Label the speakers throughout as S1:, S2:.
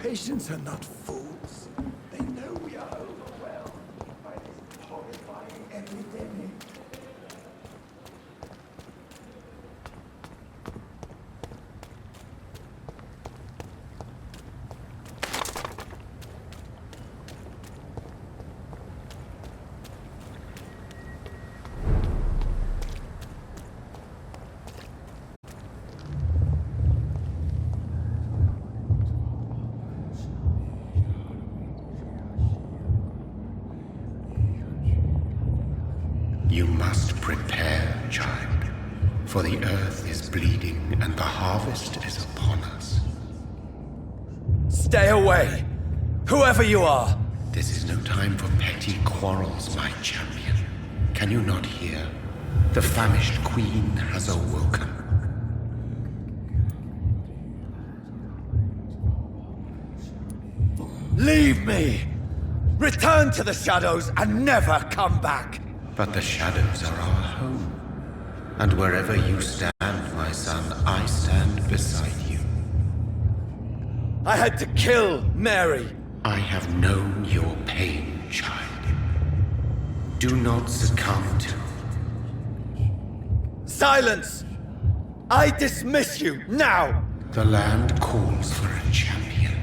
S1: Patients are not fools. They know we are overwhelmed by this horrifying epidemic.
S2: You must prepare, child, for the earth is bleeding and the harvest is upon us.
S3: Stay away! Whoever you are!
S2: This is no time for petty quarrels, my champion. Can you not hear? The famished queen has awoken.
S3: Leave me! Return to the shadows and never come back!
S2: But the shadows are our home. And wherever you stand, my son, I stand beside you.
S3: I had to kill Mary!
S2: I have known your pain, child. Do not succumb to...
S3: Silence! I dismiss you, now!
S2: The land calls for a champion.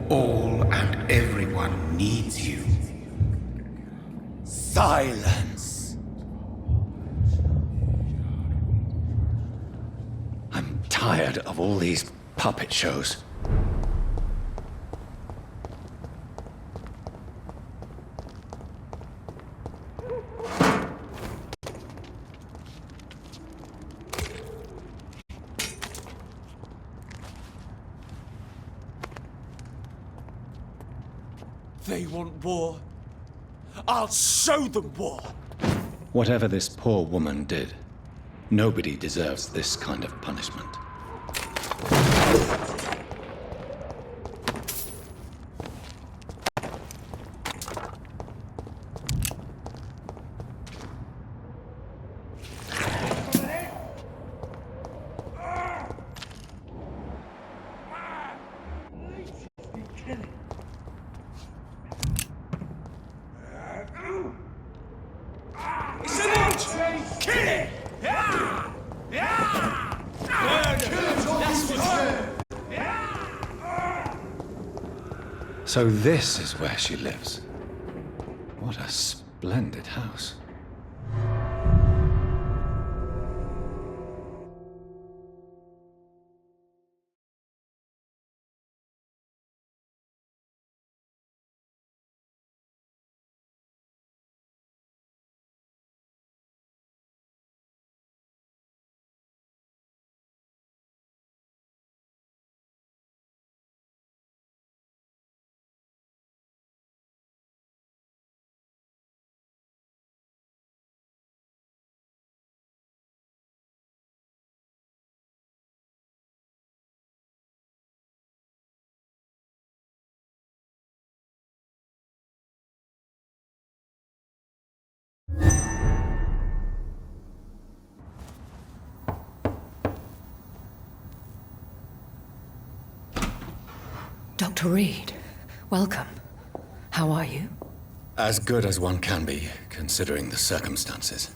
S2: All and everyone needs you.
S3: Silence! I'm tired of all these puppet shows. They want war. I'll show them war!
S4: Whatever this poor woman did, nobody deserves this kind of punishment. So this is where she lives. What a splendid house.
S5: Dr. Reed, welcome. How are you?
S4: As good as one can be, considering the circumstances.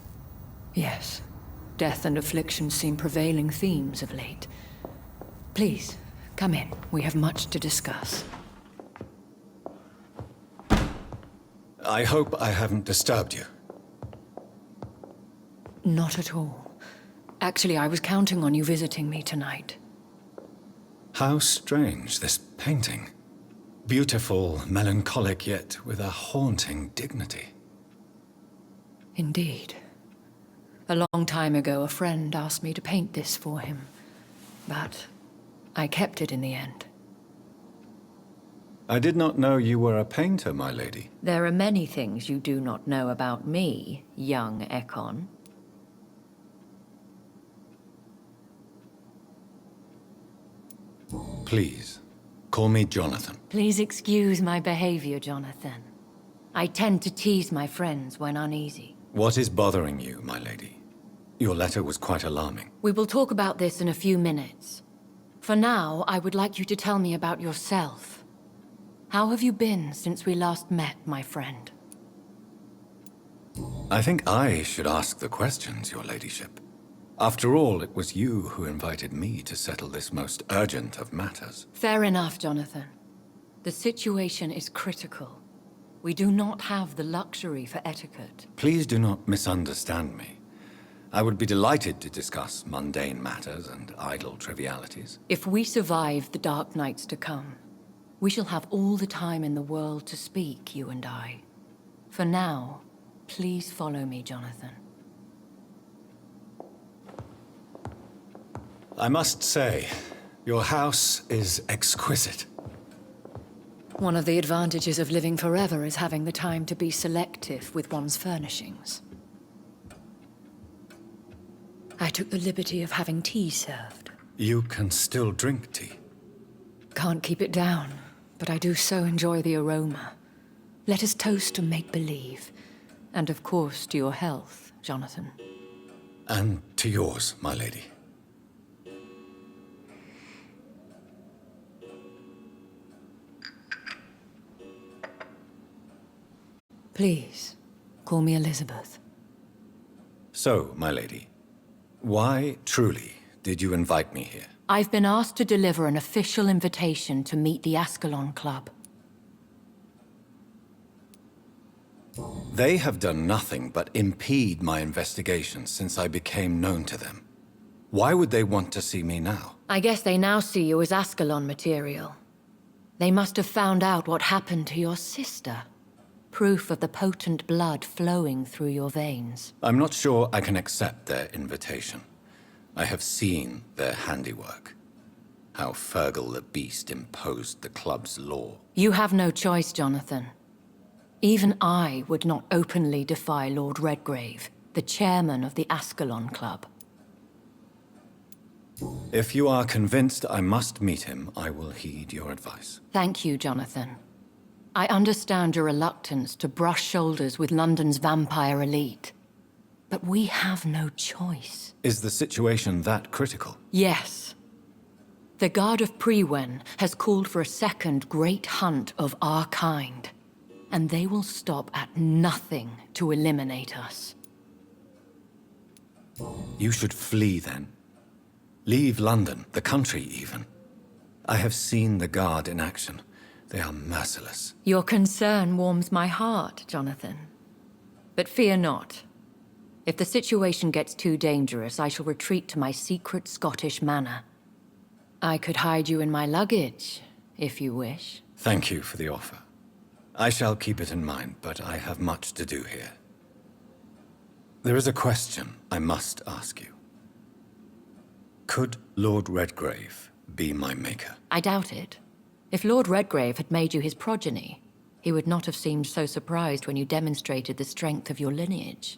S5: Yes. Death and affliction seem prevailing themes of late. Please, come in. We have much to discuss.
S4: I hope I haven't disturbed you.
S5: Not at all. Actually, I was counting on you visiting me tonight.
S4: How strange, this painting. Beautiful, melancholic, yet with a haunting dignity.
S5: Indeed. A long time ago, a friend asked me to paint this for him. But I kept it in the end.
S4: I did not know you were a painter, my lady.
S5: There are many things you do not know about me, young Ekon.
S4: Please, call me Jonathan.
S5: Please excuse my behavior, Jonathan. I tend to tease my friends when uneasy.
S4: What is bothering you, my lady? Your letter was quite alarming.
S5: We will talk about this in a few minutes. For now, I would like you to tell me about yourself. How have you been since we last met, my friend?
S4: I think I should ask the questions, your ladyship. After all, it was you who invited me to settle this most urgent of matters.
S5: Fair enough, Jonathan. The situation is critical. We do not have the luxury for etiquette.
S4: Please do not misunderstand me. I would be delighted to discuss mundane matters and idle trivialities.
S5: If we survive the dark nights to come, we shall have all the time in the world to speak, you and I. For now, please follow me, Jonathan.
S4: I must say, your house is exquisite.
S5: One of the advantages of living forever is having the time to be selective with one's furnishings. I took the liberty of having tea served.
S4: You can still drink tea.
S5: Can't keep it down, but I do so enjoy the aroma. Let us toast to make-believe. And of course, to your health, Jonathan.
S4: And to yours, my lady.
S5: Please, call me Elizabeth.
S4: So, my lady, why truly did you invite me here?
S5: I've been asked to deliver an official invitation to meet the Ascalon Club.
S4: They have done nothing but impede my investigations since I became known to them. Why would they want to see me now?
S5: I guess they now see you as Ascalon material. They must have found out what happened to your sister. Proof of the potent blood flowing through your veins.
S4: I'm not sure I can accept their invitation. I have seen their handiwork. How Fergal the Beast imposed the club's law.
S5: You have no choice, Jonathan. Even I would not openly defy Lord Redgrave, the chairman of the Ascalon Club.
S4: If you are convinced I must meet him, I will heed your advice.
S5: Thank you, Jonathan. I understand your reluctance to brush shoulders with London's vampire elite. But we have no choice.
S4: Is the situation that critical?
S5: Yes. The Guard of Prewen has called for a second great hunt of our kind. And they will stop at nothing to eliminate us.
S4: You should flee then. Leave London, the country even. I have seen the Guard in action. They are merciless.
S5: Your concern warms my heart, Jonathan. But fear not. If the situation gets too dangerous, I shall retreat to my secret Scottish manor. I could hide you in my luggage, if you wish.
S4: Thank you for the offer. I shall keep it in mind, but I have much to do here. There is a question I must ask you. Could Lord Redgrave be my maker?
S5: I doubt it. If Lord Redgrave had made you his progeny, he would not have seemed so surprised when you demonstrated the strength of your lineage.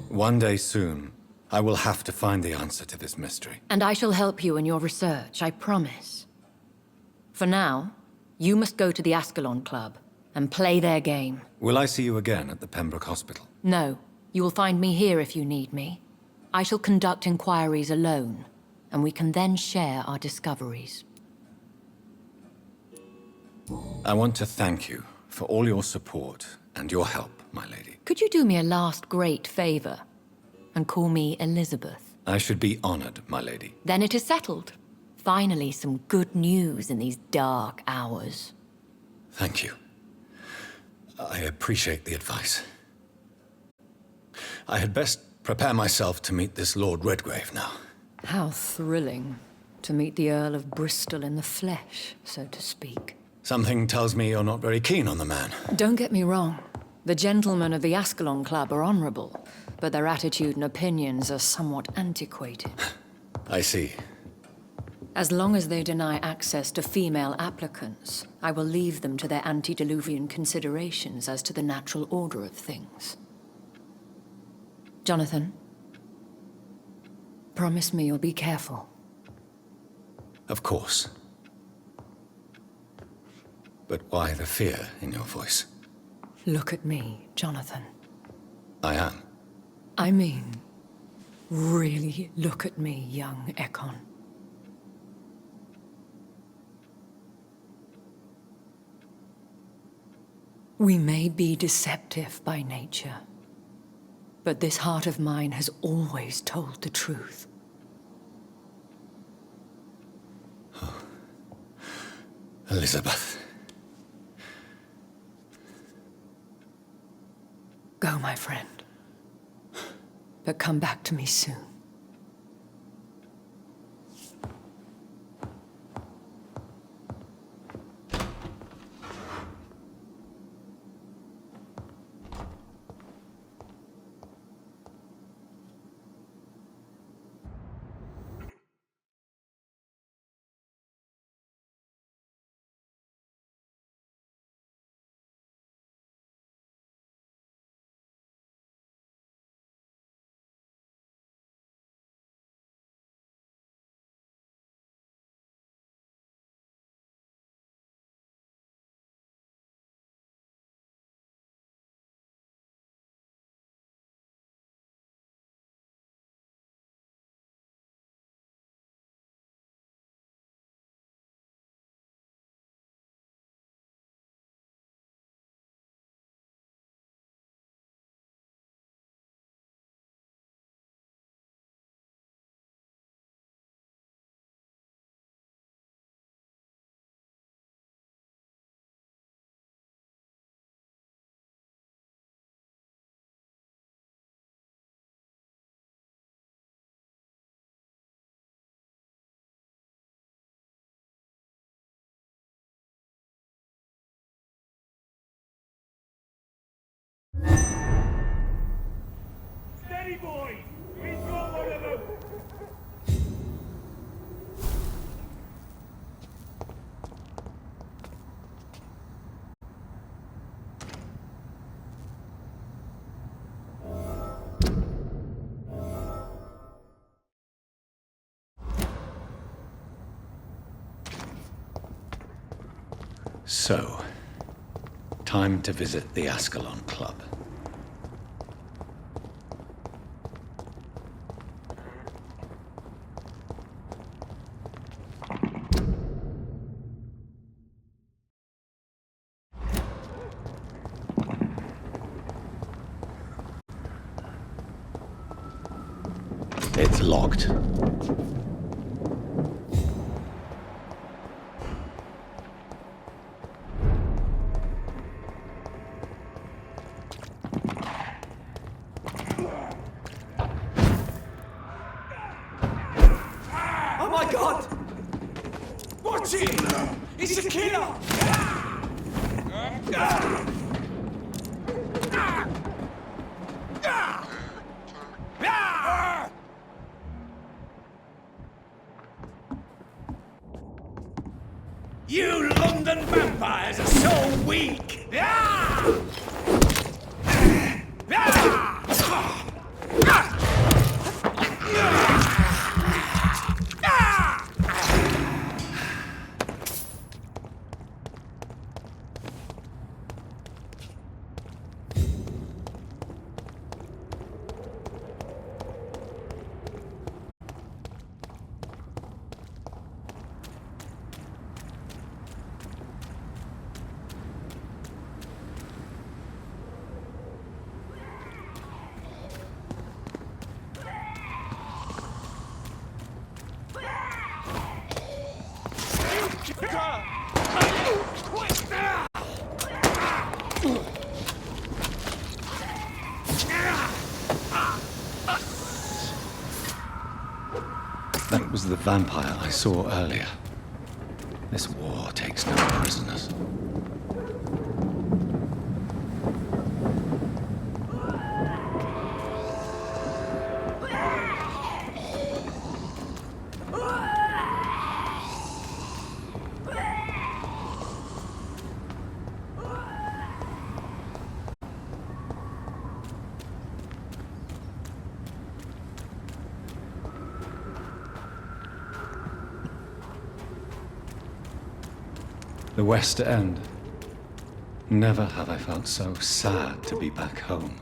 S4: One day soon, I will have to find the answer to this mystery.
S5: And I shall help you in your research, I promise. For now, you must go to the Ascalon Club and play their game.
S4: Will I see you again at the Pembroke Hospital?
S5: No, you will find me here if you need me. I shall conduct inquiries alone, and we can then share our discoveries.
S4: I want to thank you for all your support and your help, my lady.
S5: Could you do me a last great favor and call me Elizabeth?
S4: I should be honored, my lady.
S5: Then it is settled. Finally, some good news in these dark hours.
S4: Thank you. I appreciate the advice. I had best prepare myself to meet this Lord Redgrave now.
S5: How thrilling to meet the Earl of Bristol in the flesh, so to speak.
S4: Something tells me you're not very keen on the man.
S5: Don't get me wrong. The gentlemen of the Ascalon Club are honorable, but their attitude and opinions are somewhat antiquated.
S4: I see.
S5: As long as they deny access to female applicants, I will leave them to their antediluvian considerations as to the natural order of things. Jonathan, promise me you'll be careful.
S4: Of course. But why the fear in your voice?
S5: Look at me, Jonathan.
S4: I am.
S5: I mean, really look at me, young Ekon. We may be deceptive by nature, but this heart of mine has always told the truth.
S4: Elizabeth.
S5: Go, my friend. But come back to me soon.
S6: Steady, boys! We've got one of them!
S4: So, time to visit the Ascalon Club. It's locked.
S3: Oh my god! Watch it! He's a killer! You London vampires are so weak!
S4: That was the vampire I saw earlier. This war takes no prisoners. The West End. Never have I felt so sad to be back home.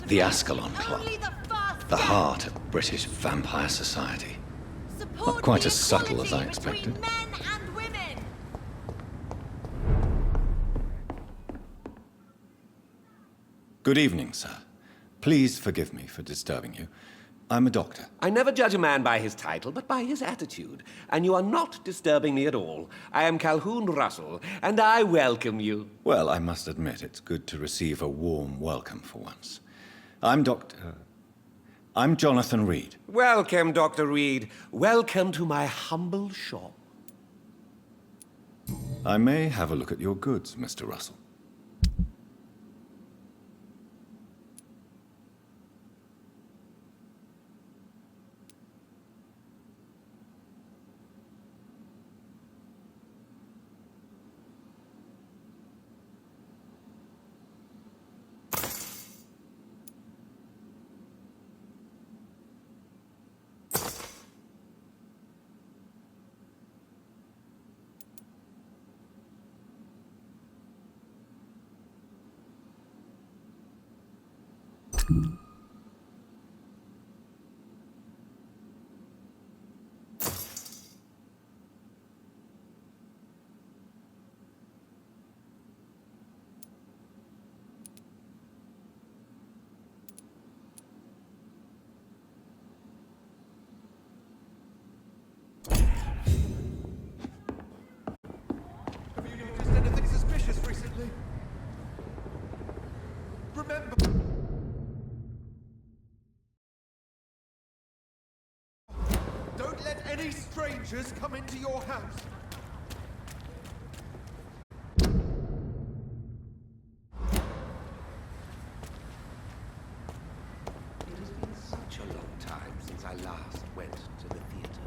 S4: The Ascalon Club, the heart of British vampire society. Not quite as subtle as I expected.
S7: Men and women.
S4: Good evening, sir. Please forgive me for disturbing you. I'm a doctor.
S8: I never judge a man by his title, but by his attitude. And you are not disturbing me at all. I am Calhoun Russell, and I welcome you.
S4: Well, I must admit it's good to receive a warm welcome for once. I'm Jonathan Reed.
S8: Welcome, Dr. Reed. Welcome to my humble shop.
S4: I may have a look at your goods, Mr. Russell.
S1: Have you noticed anything suspicious recently? Remember... Don't let any strangers come into your house.
S8: It has been such a long time since I last went to the theater.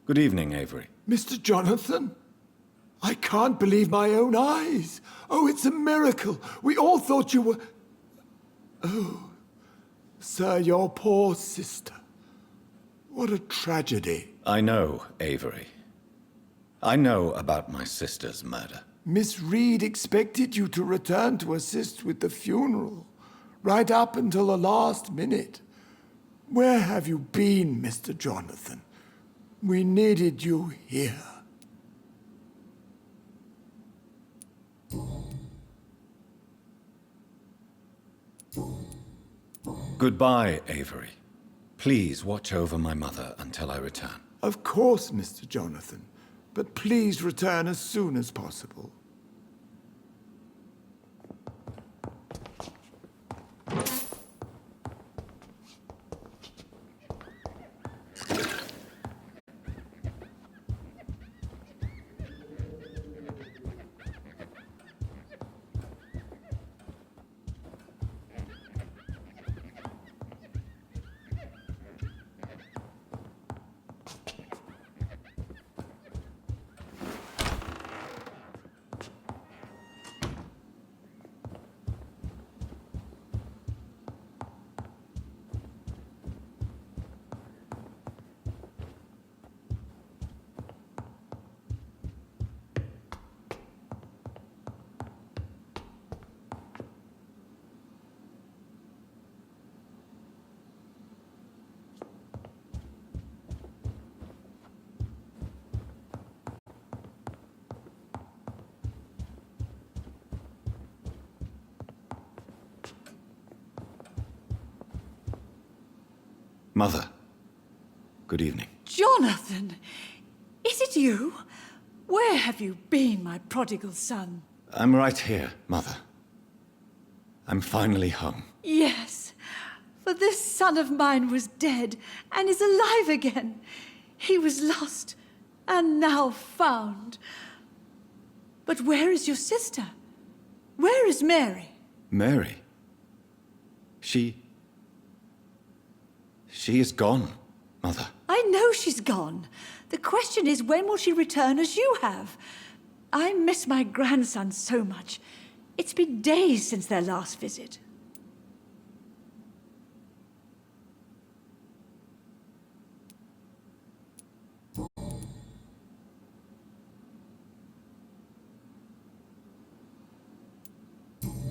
S4: Good evening, Avery.
S1: Mr. Jonathan? I can't believe my own eyes. Oh, it's a miracle. We all thought you were... Oh, sir, your poor sister. What a tragedy.
S4: I know, Avery. I know about my sister's murder.
S1: Miss Reed expected you to return to assist with the funeral, right up until the last minute. Where have you been, Mr. Jonathan? We needed you here.
S4: Goodbye, Avery. Please watch over my mother until I return.
S1: Of course, Mr. Jonathan. But please return as soon as possible.
S4: Mother, good evening.
S7: Jonathan! Is it you? Where have you been, my prodigal son?
S4: I'm right here, Mother. I'm finally home.
S7: Yes, for this son of mine was dead and is alive again. He was lost and now found. But where is your sister? Where is Mary?
S4: Mary? She is gone, Mother.
S7: I know she's gone. The question is, when will she return as you have? I miss my grandson so much. It's been days since their last visit.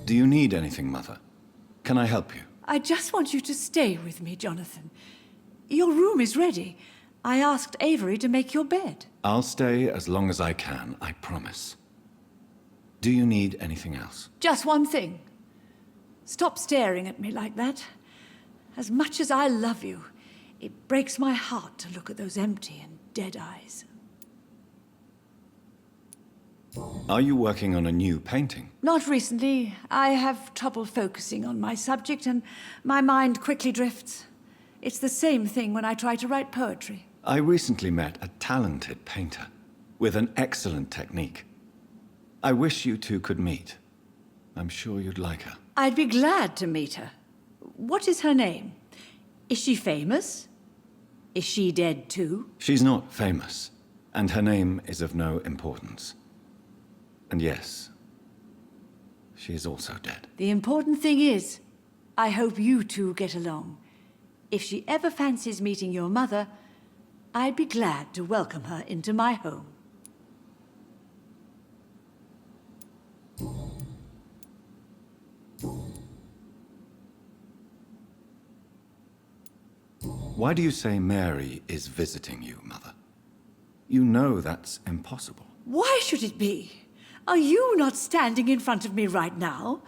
S4: Do you need anything, Mother? Can I help you?
S7: I just want you to stay with me, Jonathan. Your room is ready. I asked Avery to make your bed.
S4: I'll stay as long as I can, I promise. Do you need anything else?
S7: Just one thing. Stop staring at me like that. As much as I love you, it breaks my heart to look at those empty and dead eyes.
S4: Are you working on a new painting?
S7: Not recently. I have trouble focusing on my subject and my mind quickly drifts. It's the same thing when I try to write poetry.
S4: I recently met a talented painter with an excellent technique. I wish you two could meet. I'm sure you'd like her.
S7: I'd be glad to meet her. What is her name? Is she famous? Is she dead too?
S4: She's not famous, and her name is of no importance. And yes, she is also dead.
S7: The important thing is, I hope you two get along. If she ever fancies meeting your mother, I'd be glad to welcome her into my home.
S4: Why do you say Mary is visiting you, Mother? You know that's impossible.
S7: Why should it be? Are you not standing in front of me right now?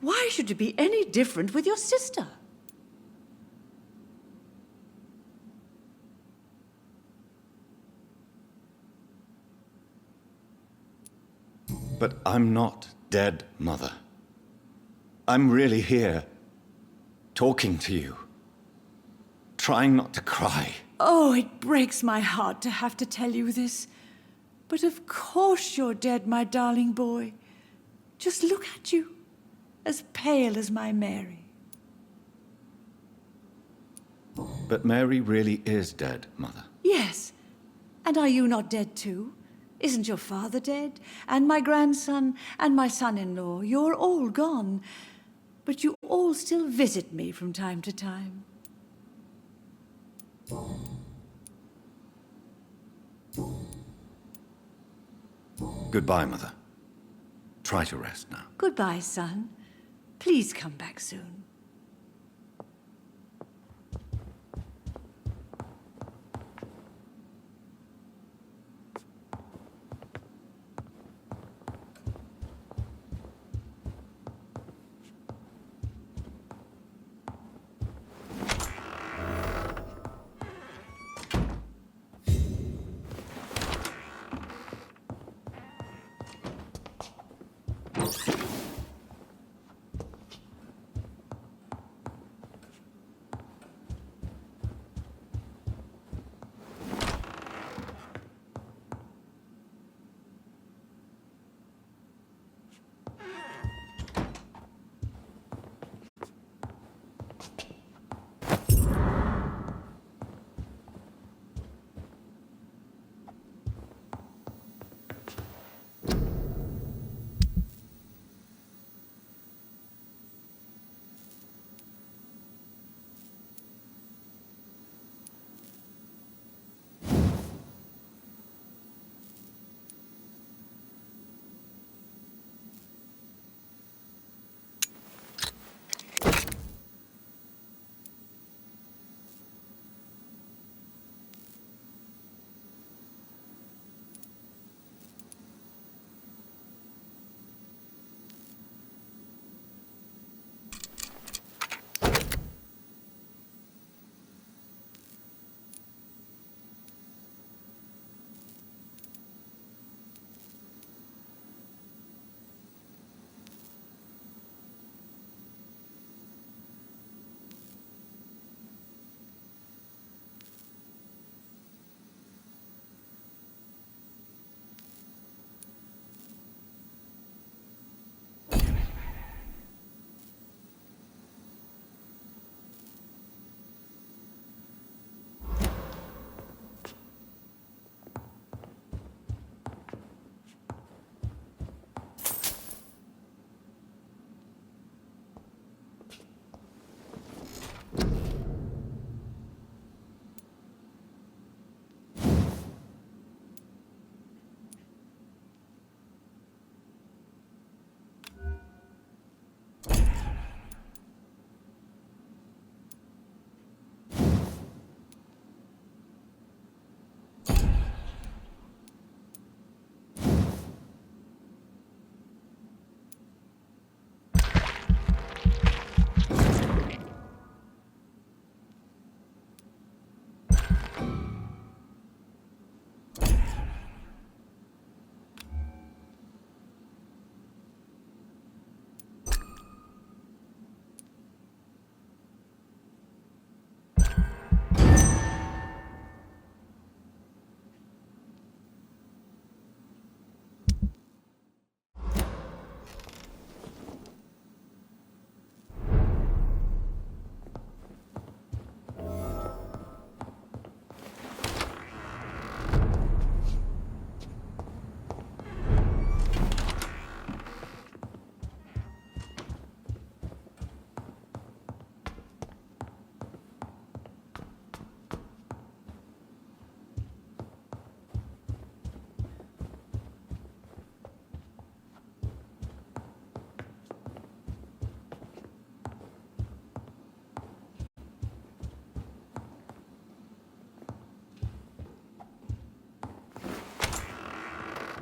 S7: Why should it be any different with your sister?
S4: But I'm not dead, Mother. I'm really here, talking to you, trying not to cry.
S7: Oh, it breaks my heart to have to tell you this. But of course you're dead, my darling boy. Just look at you, as pale as my Mary.
S4: But Mary really is dead, Mother.
S7: Yes, and are you not dead too? Isn't your father dead? And my grandson, and my son-in-law, you're all gone. But you all still visit me from time to time.
S4: Goodbye, Mother. Try to rest now.
S7: Goodbye, son. Please come back soon.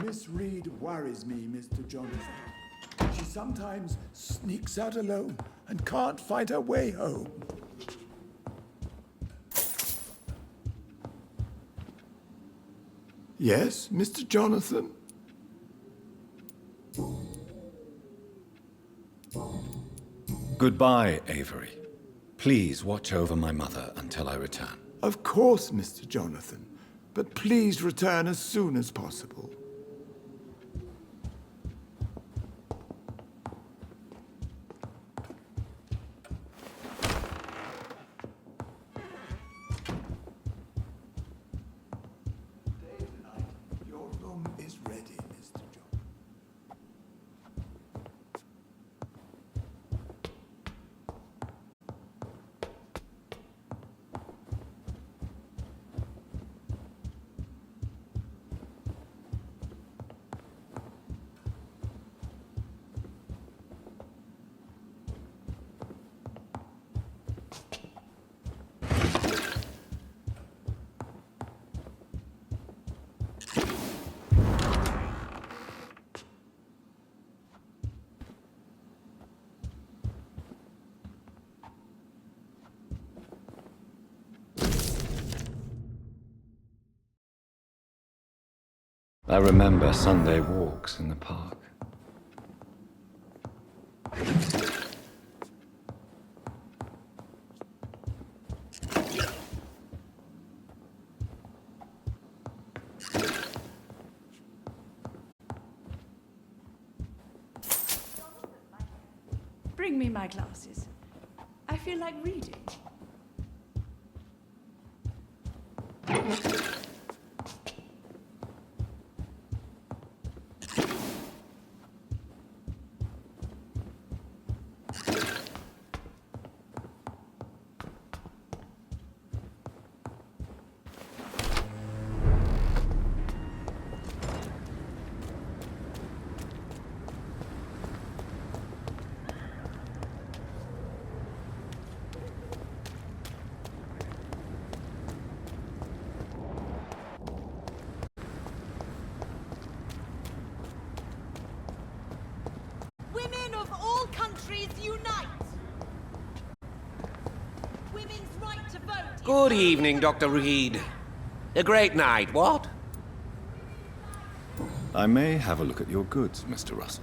S1: Miss Reed worries me, Mr. Jonathan. She sometimes sneaks out alone and can't find her way home. Yes, Mr. Jonathan?
S4: Goodbye, Avery. Please watch over my mother until I return.
S1: Of course, Mr. Jonathan. But please return as soon as possible. Your room is ready, Mr. Jonathan.
S4: I remember Sunday walks in the park.
S7: Bring me my glasses. I feel like reading.
S9: Women of all countries unite! Women's right to vote.
S8: Good evening, Dr. Reed. A great night, what?
S4: I may have a look at your goods, Mr. Russell.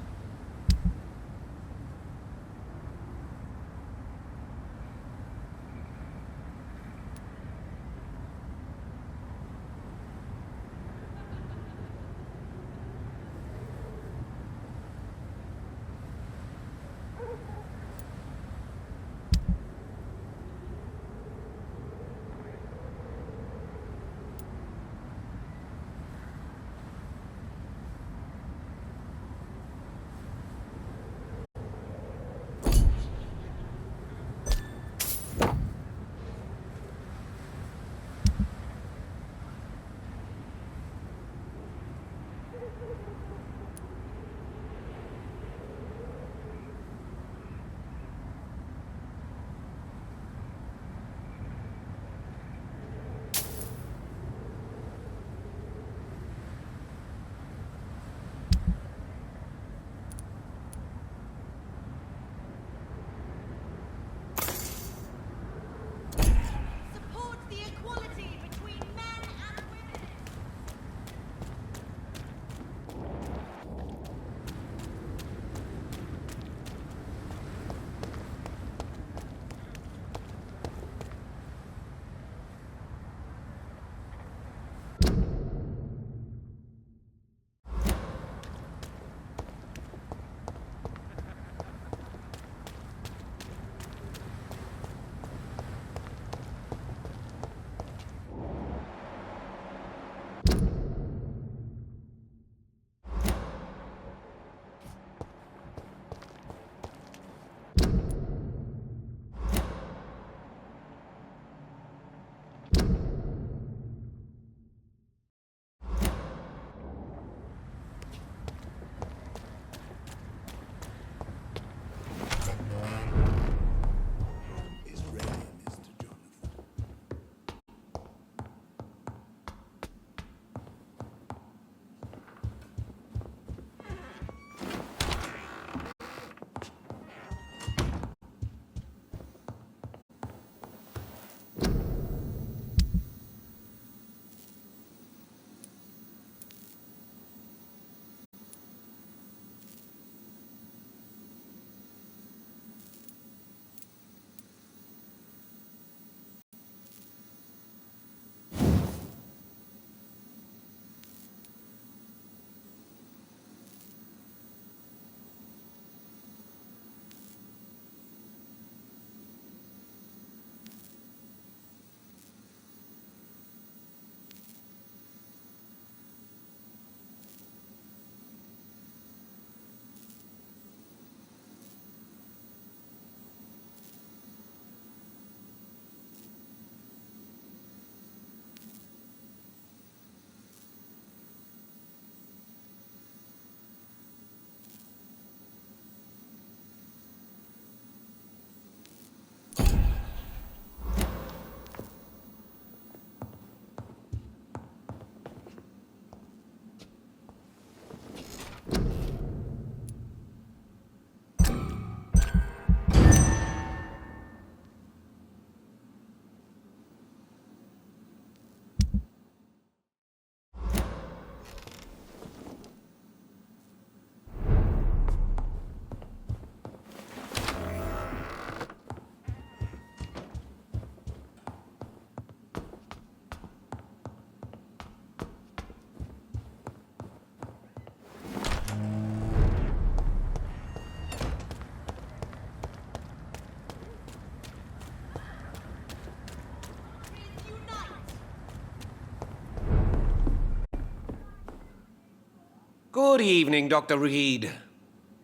S8: Good evening, Dr. Reed.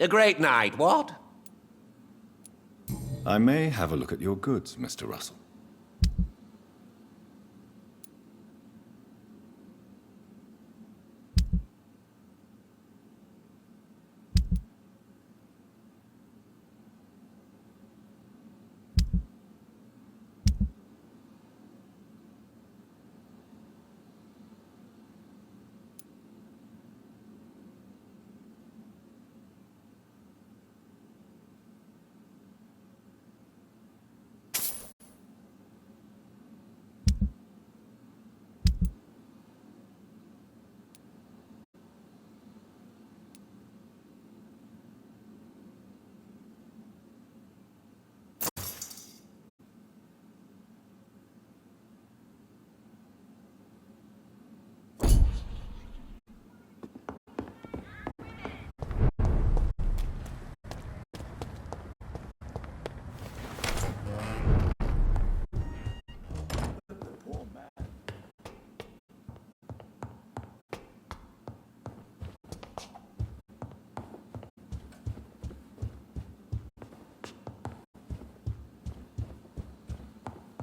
S8: A great night, what?
S4: I may have a look at your goods, Mr. Russell.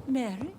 S7: Mary?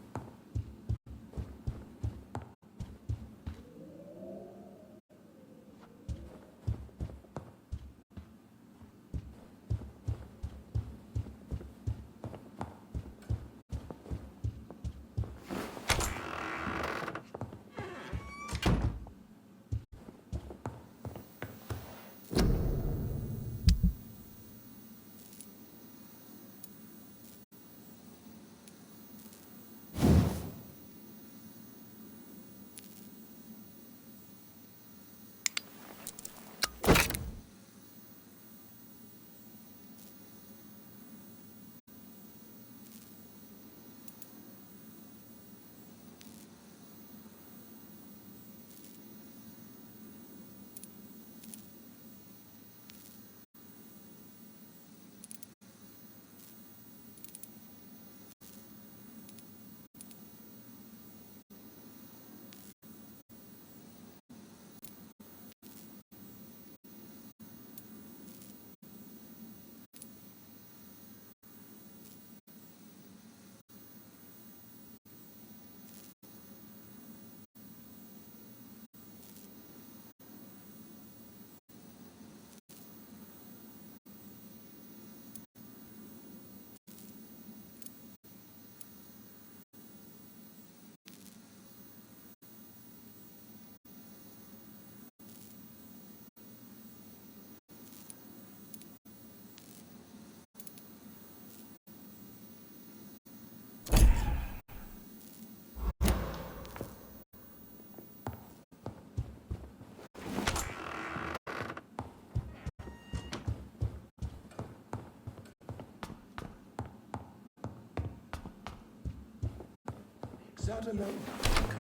S1: Exert alone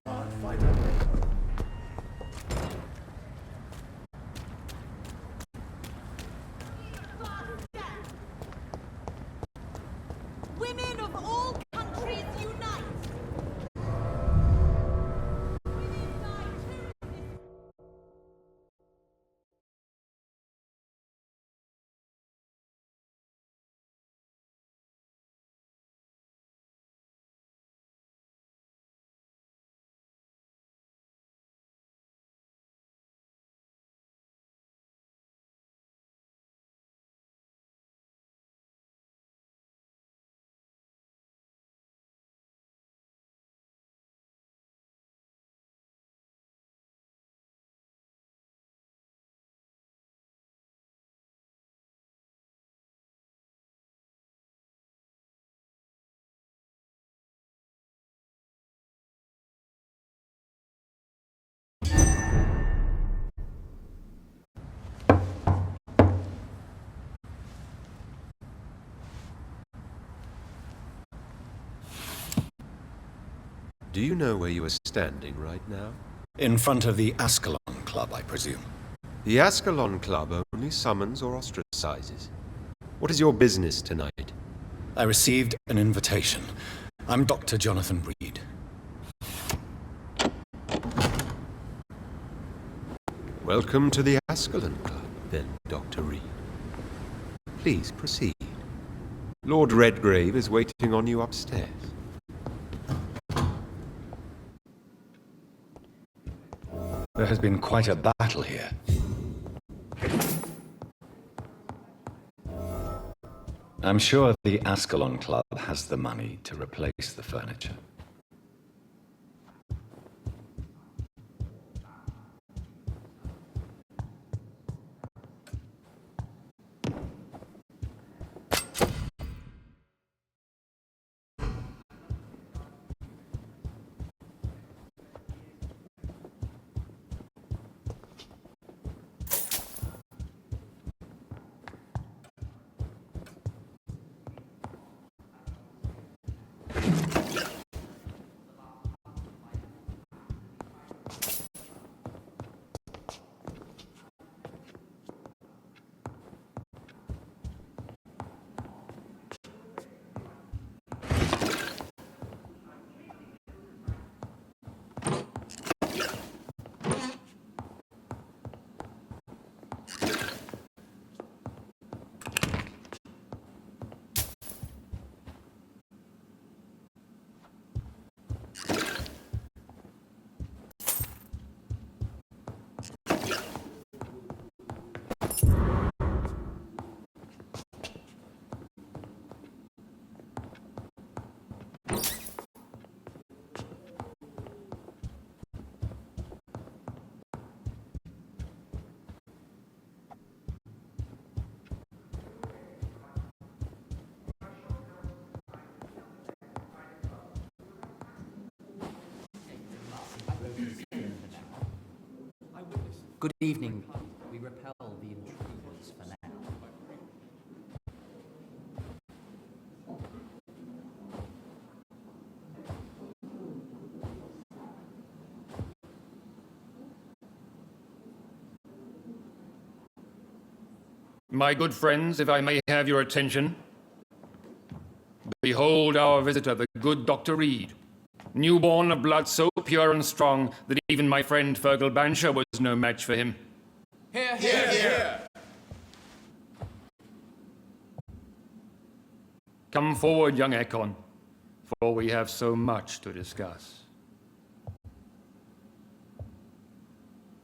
S1: can't fight our way home.
S9: Women of all countries unite! Women die too.
S10: Do you know where you are standing right now?
S4: In front of the Ascalon Club, I presume.
S10: The Ascalon Club only summons or ostracizes. What is your business tonight?
S4: I received an invitation. I'm Dr. Jonathan Reed.
S10: Welcome to the Ascalon Club, then, Dr. Reed. Please proceed. Lord Redgrave is waiting on you upstairs.
S4: There has been quite a battle here. I'm sure the Ascalon Club has the money to replace the furniture.
S11: Good evening. We repel the intruders for now.
S6: My good friends, if I may have your attention. Behold our visitor, the good Dr. Reed. Newborn of blood so pure and strong that even my friend Fergal Bansher was no match for him.
S11: Hear, hear, hear!
S6: Come forward, young Ekon, for we have so much to discuss.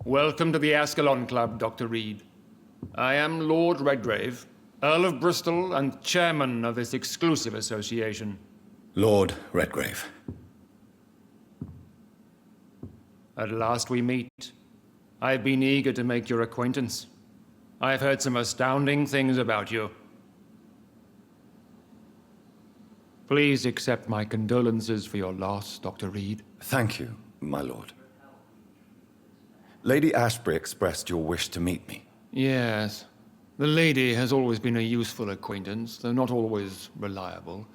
S6: Welcome to the Ascalon Club, Dr. Reed. I am Lord Redgrave, Earl of Bristol and chairman of this exclusive association.
S4: Lord Redgrave.
S6: At last we meet. I've been eager to make your acquaintance. I've heard some astounding things about you. Please accept my condolences for your loss, Dr. Reed.
S4: Thank you, my lord. Lady Ashbury expressed your wish to meet me.
S6: Yes. The lady has always been a useful acquaintance, though not always reliable.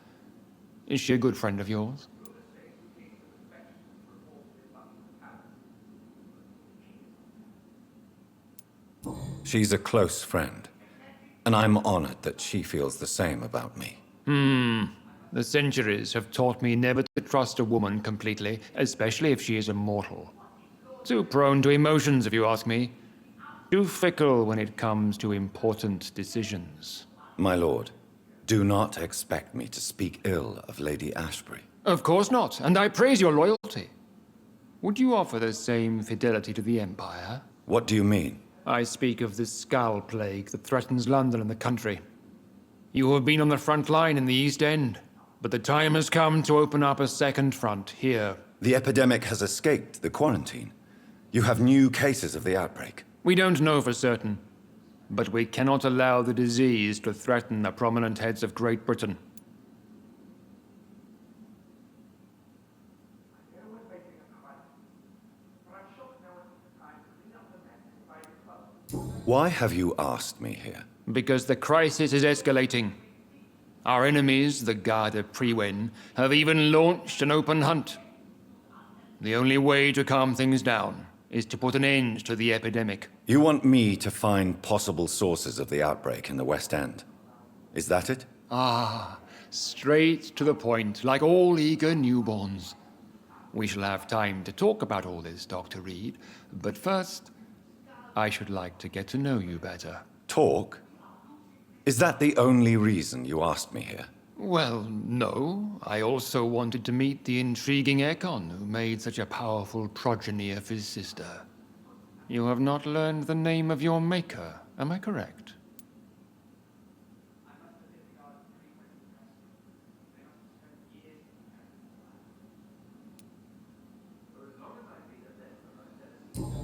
S6: Is she a good friend of yours?
S4: She's a close friend, and I'm honored that she feels the same about me.
S6: The centuries have taught me never to trust a woman completely, especially if she is a mortal. Too prone to emotions, if you ask me. Too fickle when it comes to important decisions.
S4: My lord, do not expect me to speak ill of Lady Ashbury.
S6: Of course not, and I praise your loyalty. Would you offer the same fidelity to the Empire?
S4: What do you mean?
S6: I speak of the Skull Plague that threatens London and the country. You have been on the front line in the East End, but the time has come to open up a second front here.
S4: The epidemic has escaped the quarantine. You have new cases of the outbreak.
S6: We don't know for certain, but we cannot allow the disease to threaten the prominent heads of Great Britain.
S4: Why have you asked me here?
S6: Because the crisis is escalating. Our enemies, the Guard of Priwen, have even launched an open hunt. The only way to calm things down is to put an end to the epidemic.
S4: You want me to find possible sources of the outbreak in the West End? Is that it?
S6: Ah, straight to the point, like all eager newborns. We shall have time to talk about all this, Dr. Reed, but first, I should like to get to know you better.
S4: Talk? Is that the only reason you asked me here?
S6: Well, no. I also wanted to meet the intriguing Ekon, who made such a powerful progeny of his sister. You have not learned the name of your maker, am I correct?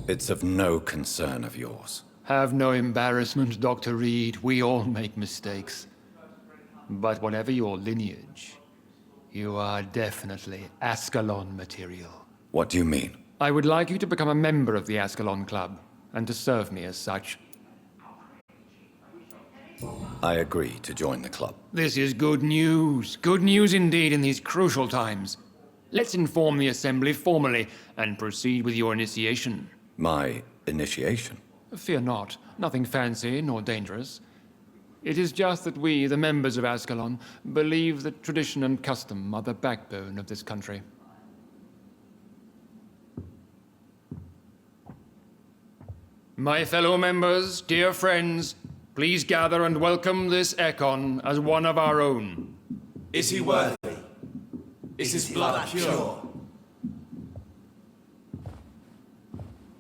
S4: It's of no concern of yours.
S6: Have no embarrassment, Dr. Reed. We all make mistakes. But whatever your lineage, you are definitely Ascalon material.
S4: What do you mean?
S6: I would like you to become a member of the Ascalon Club, and to serve me as such.
S4: I agree to join the club.
S6: This is good news. Good news indeed in these crucial times. Let's inform the Assembly formally, and proceed with your initiation.
S4: My initiation?
S6: Fear not. Nothing fancy nor dangerous. It is just that we, the members of Ascalon, believe that tradition and custom are the backbone of this country. My fellow members, dear friends, please gather and welcome this Ekon as one of our own.
S3: Is he worthy? Is his blood pure?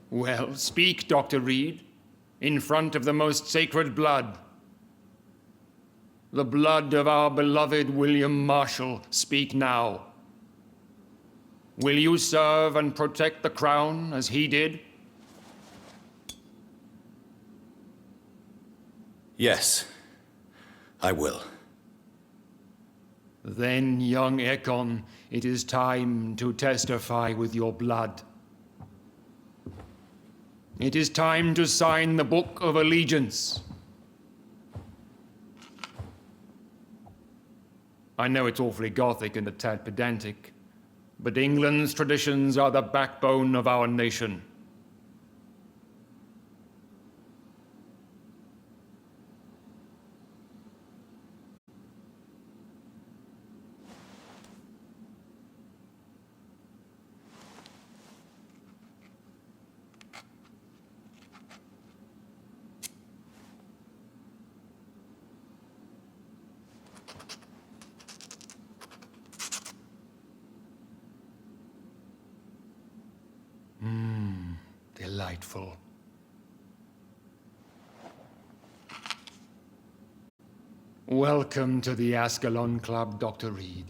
S6: Well, speak, Dr. Reed, in front of the most sacred blood. The blood of our beloved William Marshall, speak now. Will you serve and protect the crown as he did?
S4: Yes, I will.
S6: Then, young Ekon, it is time to testify with your blood. It is time to sign the Book of Allegiance. I know it's awfully Gothic and a tad pedantic, but England's traditions are the backbone of our nation. Delightful. Welcome to the Ascalon Club, Dr. Reed.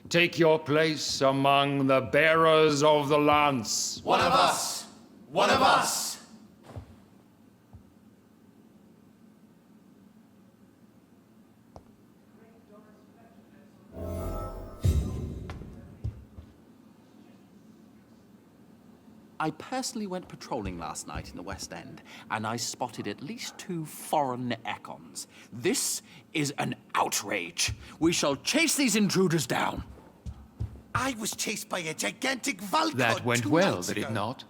S6: Take your place among the bearers of the lance.
S3: One of us! One of us!
S11: I personally went patrolling last night in the West End, and I spotted at least 2 foreign Ekons. This is an outrage. We shall chase these intruders down.
S3: I was chased by a gigantic Valcod
S6: That went
S3: 2
S6: well,
S3: nights
S6: did
S3: ago.
S6: it not?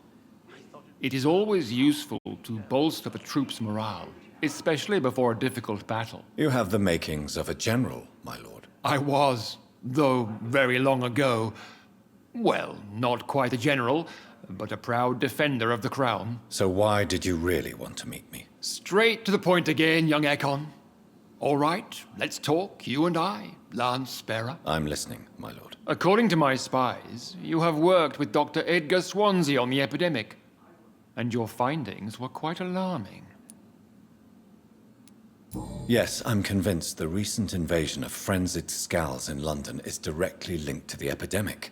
S6: It is always useful to bolster the troops' morale, especially before a difficult battle.
S4: You have the makings of a general, my lord.
S6: I was, though very long ago, well, not quite a general, but a proud defender of the crown.
S4: So why did you really want to meet me?
S6: Straight to the point again, young Ekon. All right, let's talk, you and I, Lance Sparrow.
S4: I'm listening, my lord.
S6: According to my spies, you have worked with Dr. Edgar Swansea on the epidemic, and your findings were quite alarming.
S4: Yes, I'm convinced the recent invasion of frenzied Scals in London is directly linked to the epidemic.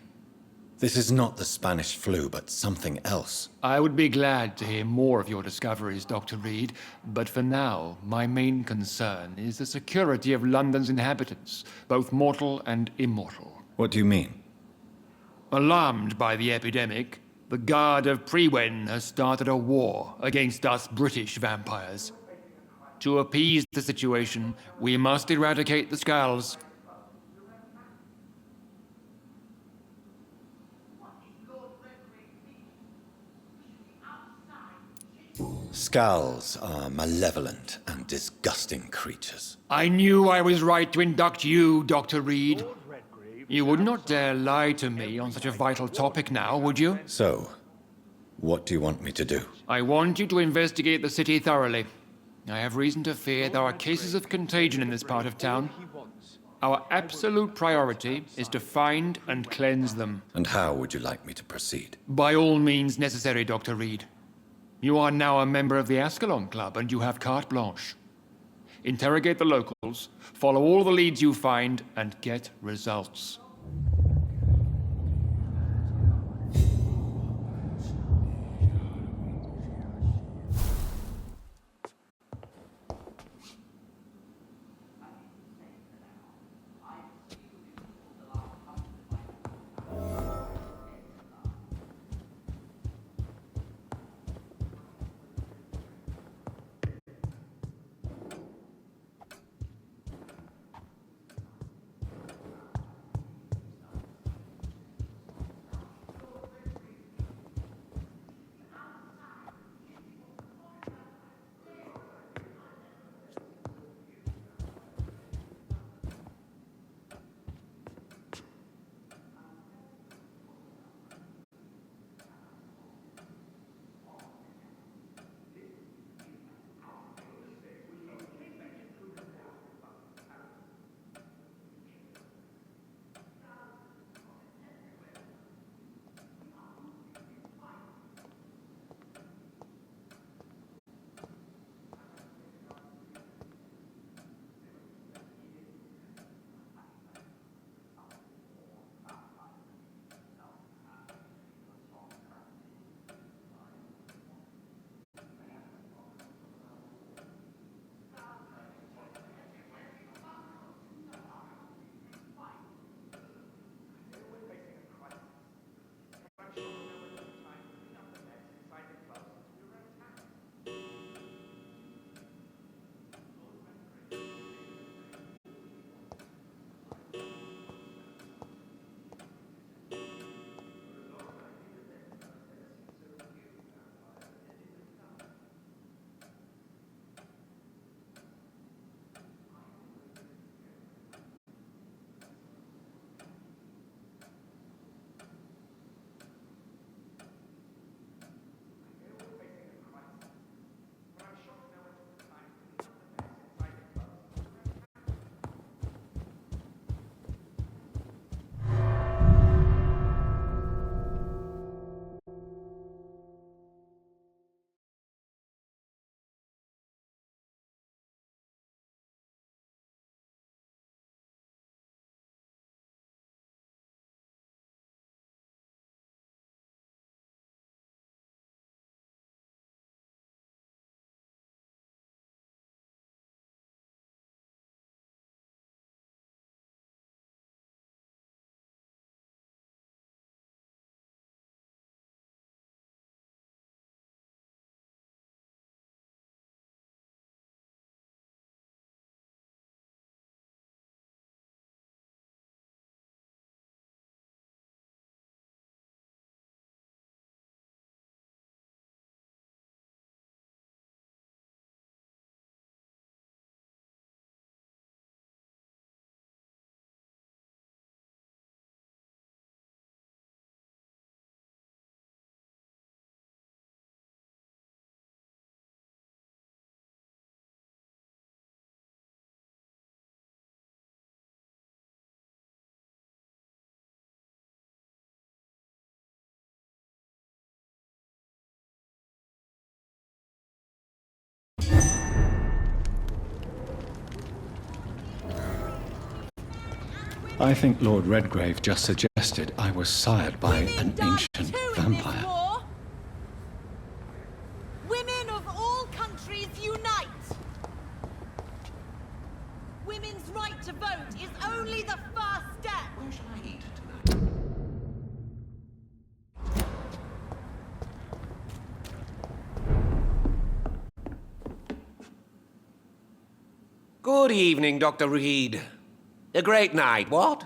S4: This is not the Spanish flu, but something else.
S6: I would be glad to hear more of your discoveries, Dr. Reed, but for now, my main concern is the security of London's inhabitants, both mortal and immortal.
S4: What do you mean?
S6: Alarmed by the epidemic, the Guard of Prewen has started a war against us British vampires. To appease the situation, we must eradicate the Scals.
S4: Scals are malevolent and disgusting creatures.
S6: I knew I was right to induct you, Dr. Reed. You would not dare lie to me on such a vital topic now, would you?
S4: So, What do you want me to do?
S6: I want you to investigate the city thoroughly. I have reason to fear there are cases of contagion in this part of town. Our absolute priority is to find and cleanse them.
S4: And how would you like me to proceed?
S6: By all means necessary, Dr. Reed. You are now a member of the Ascalon Club, and you have carte blanche. Interrogate the locals, follow all the leads you find, and get results.
S4: I think Lord Redgrave just suggested I was sired by an ancient
S9: in this
S4: vampire.
S9: war. Women of all countries unite! Women's right to vote is only the first step!
S8: Where shall I eat tonight? Good evening, Dr. Reed. A great night, what?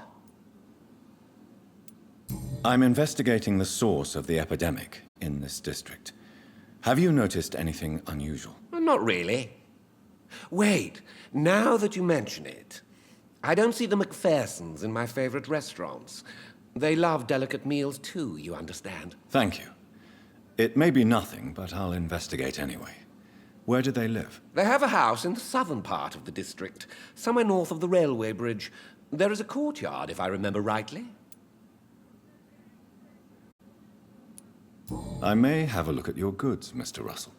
S4: I'm investigating the source of the epidemic in this district. Have you noticed anything unusual?
S8: Well, not really. Wait, now that you mention it, I don't see the McPhersons in my favorite restaurants. They love delicate meals too, you understand.
S4: Thank you. It may be nothing, but I'll investigate anyway. Where do they live?
S8: They have a house in the southern part of the district, somewhere north of the railway bridge. There is a courtyard, if I remember rightly.
S4: I may have a look at your goods, Mr. Russell.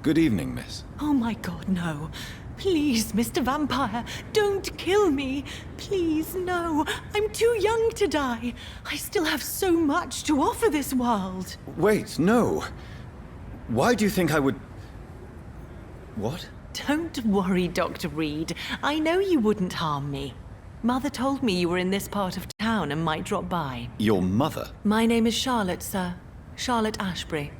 S4: Good evening, miss.
S7: Oh my god, no. Please, Mr. Vampire, don't kill me. Please, no. I'm too young to die. I still have so much to offer this world.
S4: Wait, no. Why do you think I would... What?
S7: Don't worry, Dr. Reed. I know you wouldn't harm me. Mother told me you were in this part of town and might drop by.
S4: Your mother?
S7: My name is Charlotte, sir. Charlotte Ashbury.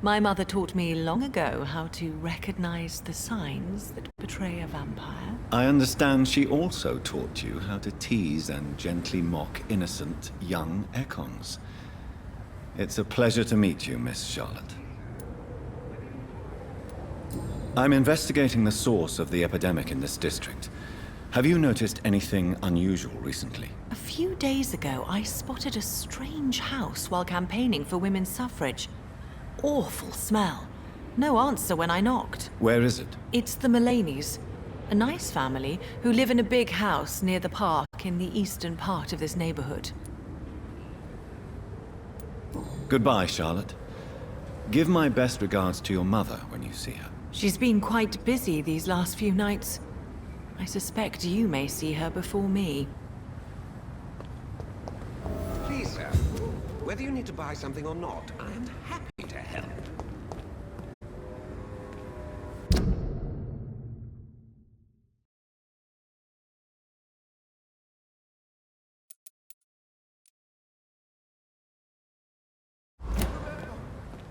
S7: My mother taught me long ago how to recognize the signs that betray a vampire.
S4: I understand she also taught you how to tease and gently mock innocent young Ekons. It's a pleasure to meet you, Miss Charlotte. I'm investigating the source of the epidemic in this district. Have you noticed anything unusual recently?
S7: A few days ago, I spotted a strange house while campaigning for women's suffrage. Awful smell. No answer when I knocked.
S4: Where is it?
S7: It's the Mullaney's, a nice family who live in a big house near the park in the eastern part of this neighborhood.
S4: Goodbye, Charlotte. Give my best regards to your mother when you see her.
S7: She's been quite busy these last few nights. I suspect you may see her before me.
S8: Please, sir, whether you need to buy something or not, I am happy to help.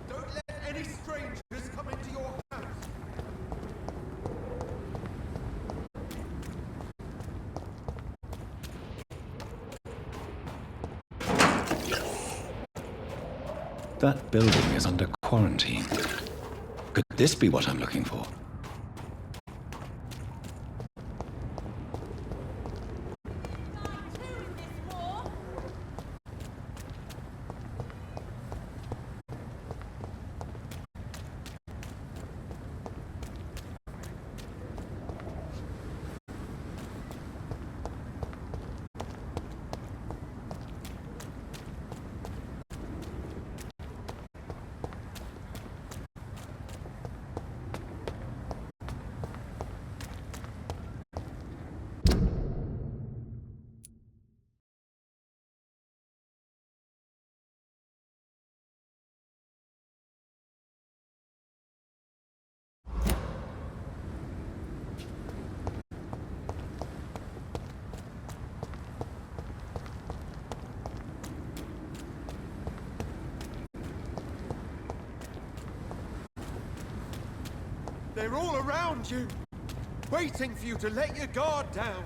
S1: Don't let any strangers come into your house.
S4: That building is under quarantine. Could this be what I'm looking for?
S1: They're all around you, waiting for you to let your guard down.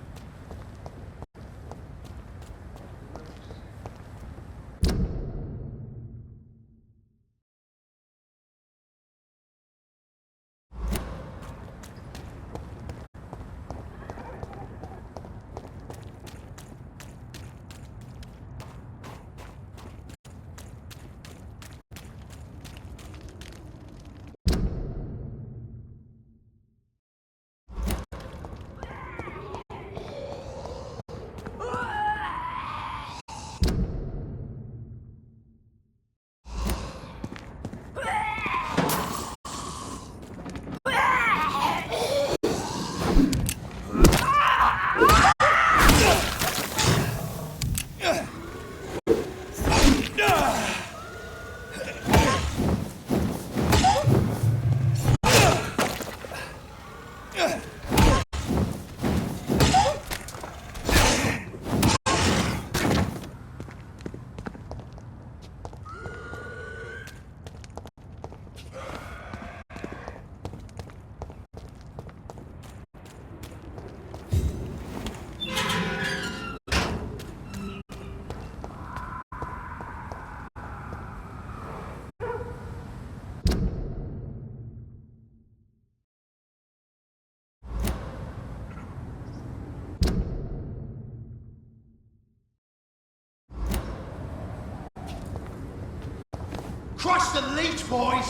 S3: Crush the leech, boys!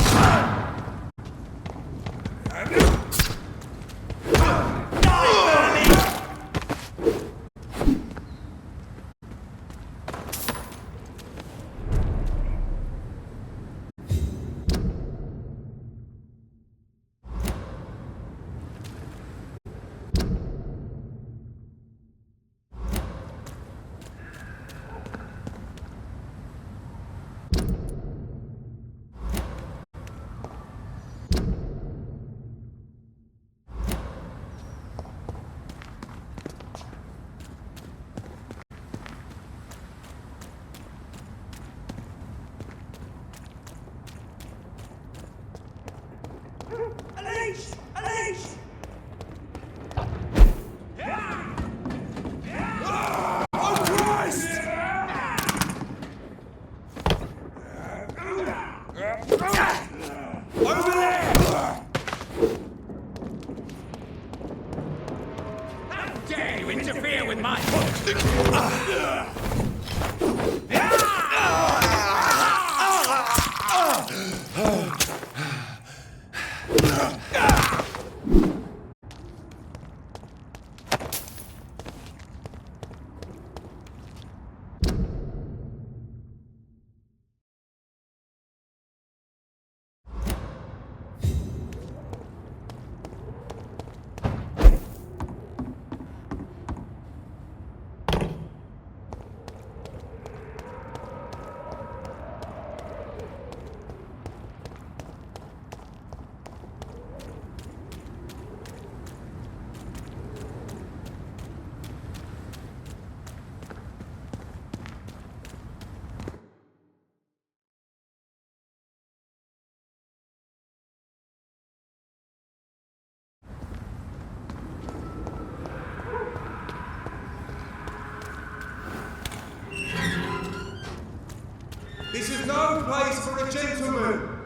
S12: This is no place for a gentleman!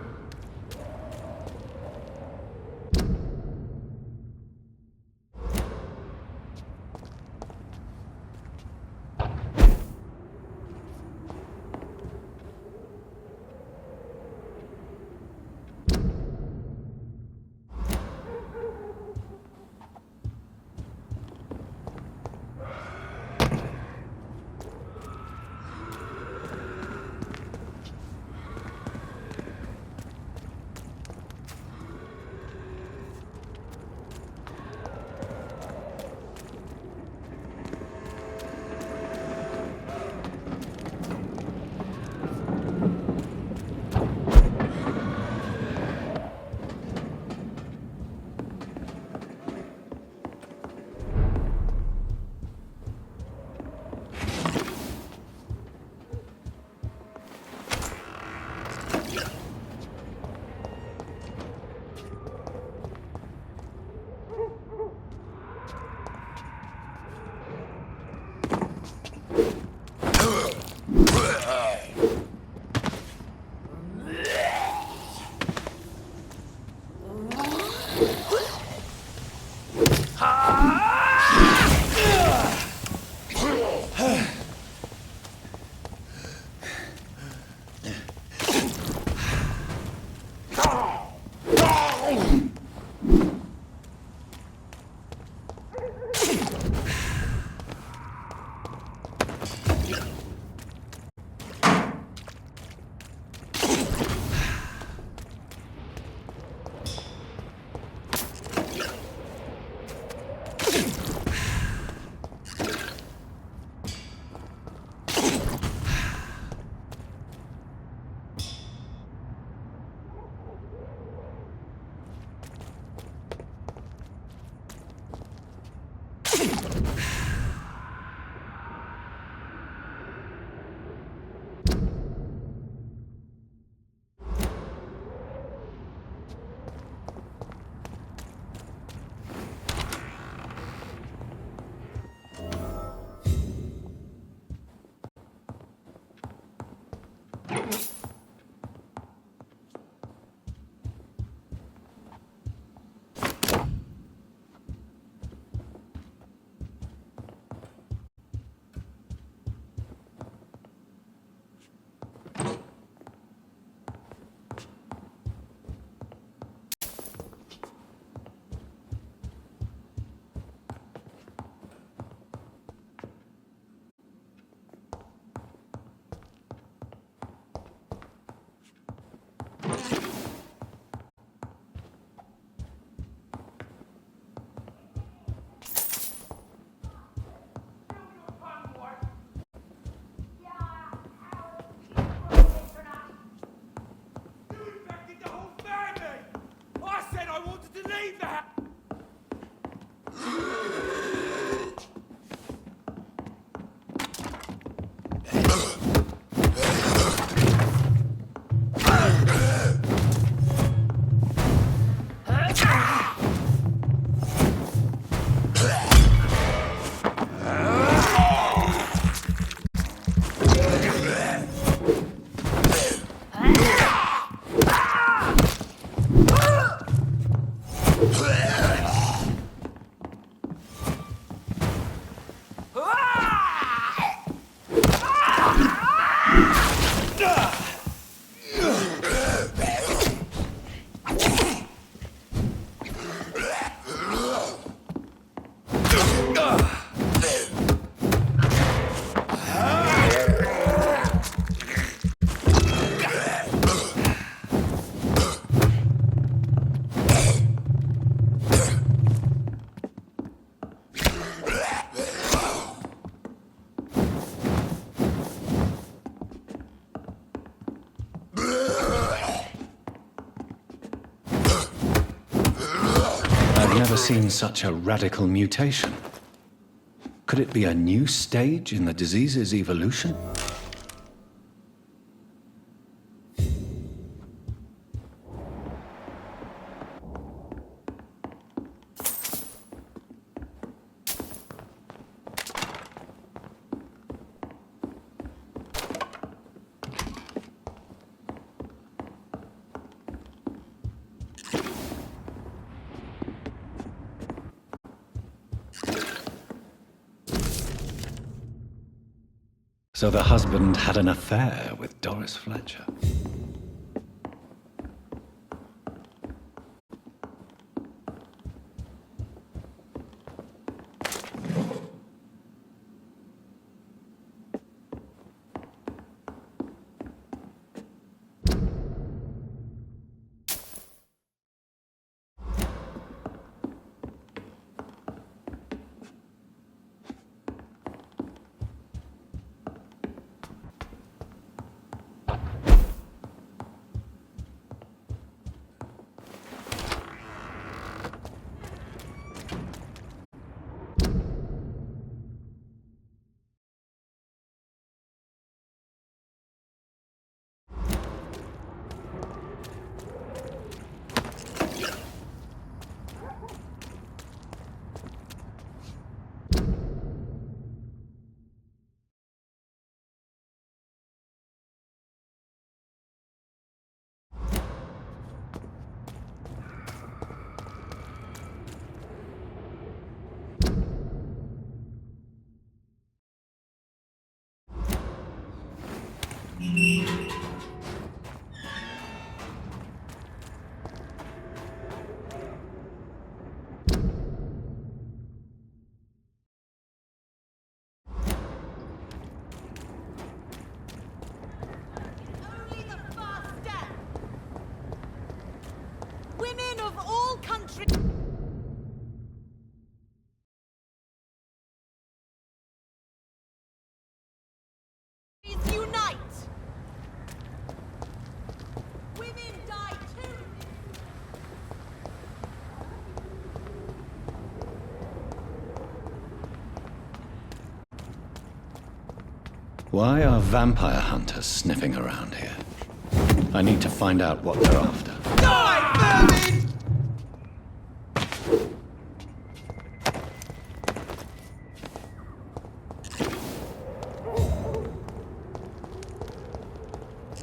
S4: never seen such a radical mutation. Could it be a new stage in the disease's evolution? So the husband had an affair with Doris Fletcher.
S9: Only the first step. Women of all countries. Unite! Women die too!
S4: Why are vampire hunters sniffing around here? I need to find out what they're after.
S3: Die, vermin!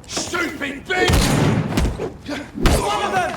S3: Stupid bitch! Swallow them!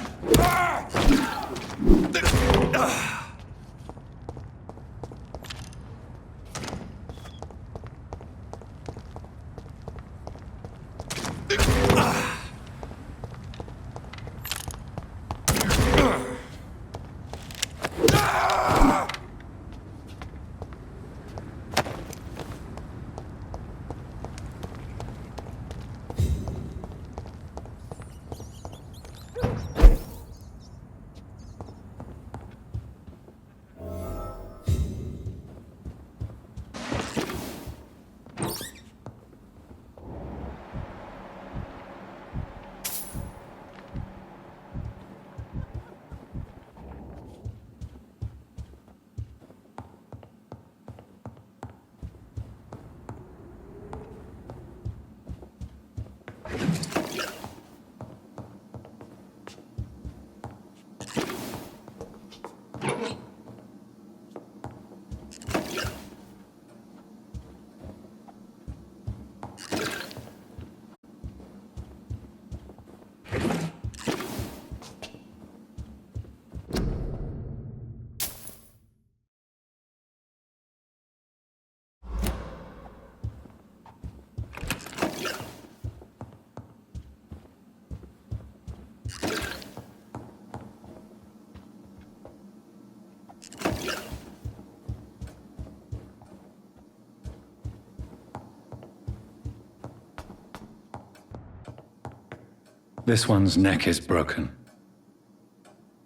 S4: This one's neck is broken.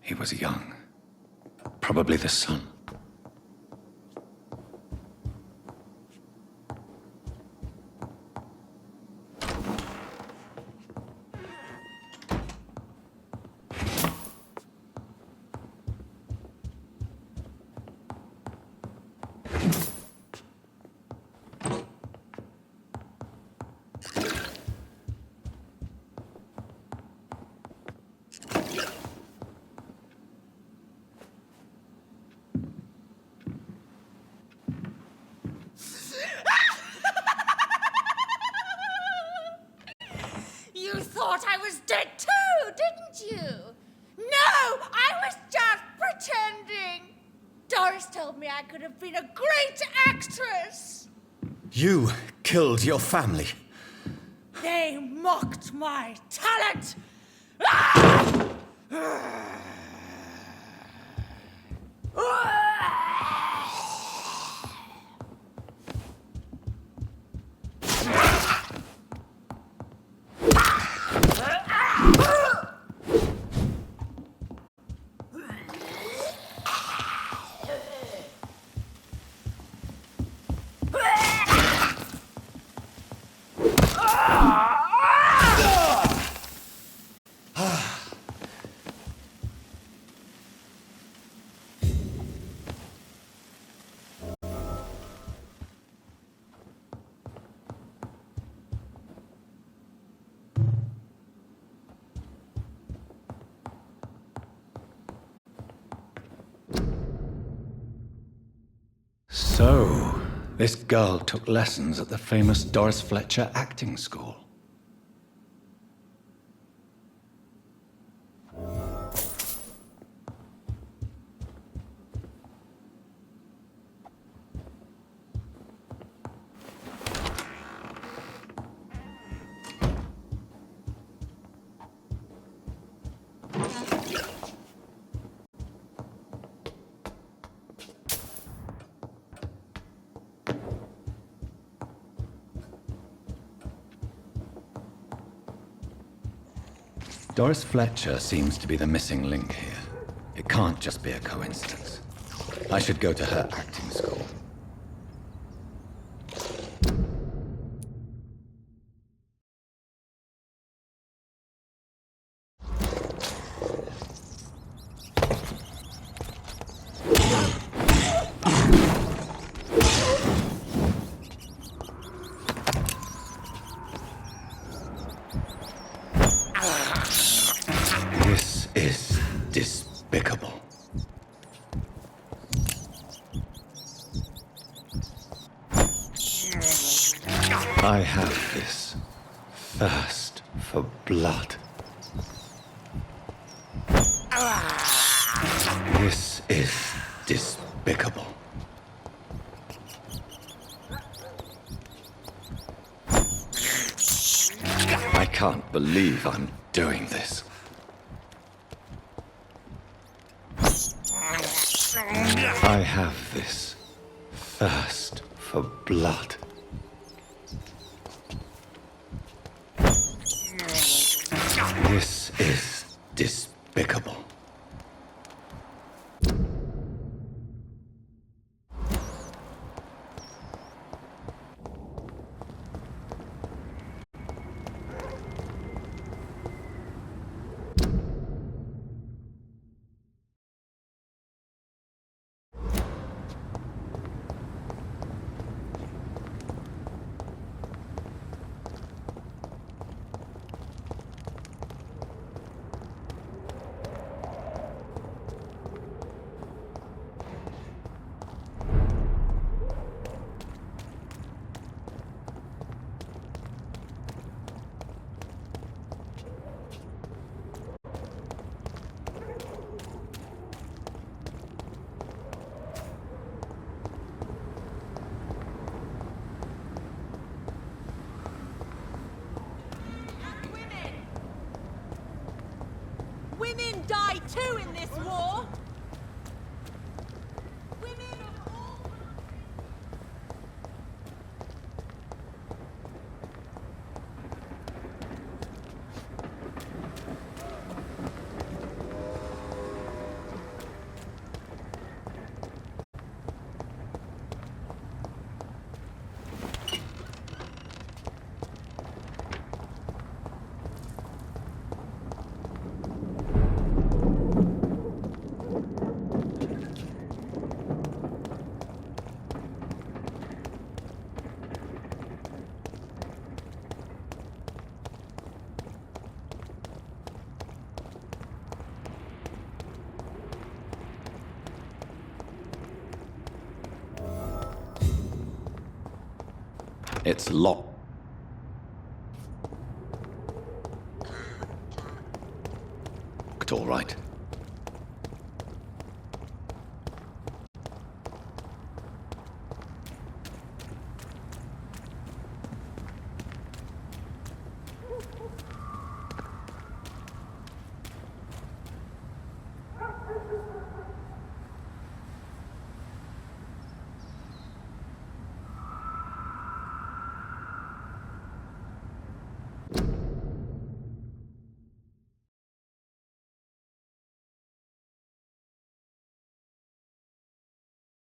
S4: He was young. Probably the son.
S9: thought I was dead too, didn't you? No, I was just pretending. Doris told me I could have been a great actress.
S4: You killed your family.
S9: They mocked my talent. Ah!
S4: So, this girl took lessons at the famous Doris Fletcher acting school. Doris Fletcher seems to be the missing link here. It can't just be a coincidence. I should go to her acting school. This is despicable. I have this thirst for blood. This is despicable. I can't believe I'm doing this. I have this thirst for blood. This is despicable.
S9: Women die too in this war. Women of all...
S4: It's locked.
S13: all right.